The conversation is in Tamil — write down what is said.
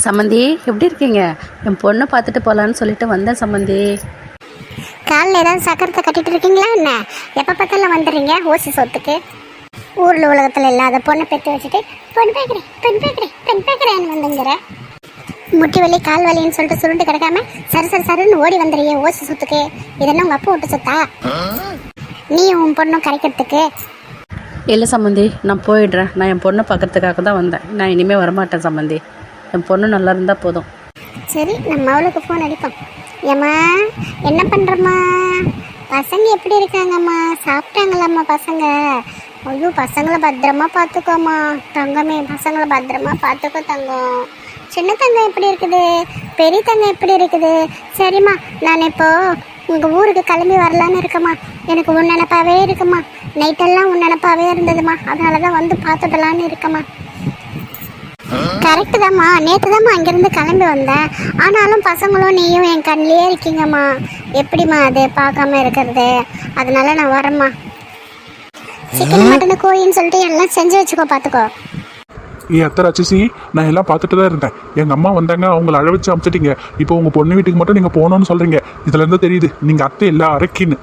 சம்மந்தி எப்படி இருக்கீங்க? என் பொண்ணை பார்த்துட்டு போகலான்னு சொல்லிட்டு வந்தேன் சம்மந்தி. காலில் ஏதாவது சக்கரத்தை கட்டிட்டு இருக்கீங்களா என்ன? எப்போ பார்த்தாலும் வந்துடுறீங்க ஓசி சொத்துக்கு. ஊரில் உலகத்தில் இல்லாத பொண்ணை பெற்று வச்சுட்டு பெண் பேக்கிறேன்னு வந்துங்கிற. முட்டி வலி கால் வலின்னு சொல்லிட்டு சுருண்டு கிடக்காம சருன்னு ஓடி வந்துடுறீங்க ஓசி சொத்துக்கு. இதெல்லாம் உங்கள் அப்பா விட்டு சொத்தா? நீ உன் பொண்ணும் கரைக்கிறதுக்கு? இல்லை சம்மந்தி, நான் போயிடுறேன். நான் என் பொண்ணை பார்க்கறதுக்காக தான் வந்தேன். நான் இனிமேல் வரமாட்டேன் சம்மந்தி. என் பொண்ணு நல்லா இருந்தால் போதும். சரி, நம்ம அவளுக்கு ஃபோன் அடிப்போம். ஏம்மா என்ன பண்ணுறம்மா? பசங்க எப்படி இருக்காங்கம்மா? சாப்பிட்டாங்களாம்மா பசங்க? ஐயோ, பசங்களை பத்திரமா பார்த்துக்கோம்மா தங்கமே. பசங்களை பத்திரமா பார்த்துக்கோ தங்கம். சின்ன தங்கம் எப்படி இருக்குது? பெரிய தங்கம் எப்படி இருக்குது? சரிம்மா, நான் இப்போ உங்கள் ஊருக்கு கிளம்பி வரலான்னு இருக்கம்மா. எனக்கு உன் நினப்பாவே இருக்குமா. நைட்டெல்லாம் உன் நினப்பாவே இருந்ததுமா. அதனால தான் வந்து பார்த்துடலான்னு இருக்கம்மா. கரெக்டு தாம்மா, நேற்று தாம்மா அங்கேருந்து கிளம்பி வந்தேன். ஆனாலும் பசங்களும் நீயும் என் கண்ணிலே இருக்கீங்கம்மா. எப்படிம்மா அது பார்க்காம இருக்கிறது? அதனால நான் வரேம்மா. சிக்கன் மட்டன் கோழின்னு சொல்லிட்டு எல்லாம் செஞ்சு வச்சுக்கோ, பார்த்துக்கோ. அத்தை ராட்சசி, நான் எல்லாம் பார்த்துட்டு தான் இருந்தேன். எங்கள் அம்மா வந்தாங்க, அவங்கள அழ வச்சு அமுச்சிட்டீங்க. இப்போ உங்கள் பொண்ணு வீட்டுக்கு மட்டும் நீங்கள் போகணும்னு சொல்கிறீங்க. இதுலேருந்து தெரியுது நீங்கள் அத்தை எல்லாம் அரைக்கின்னு.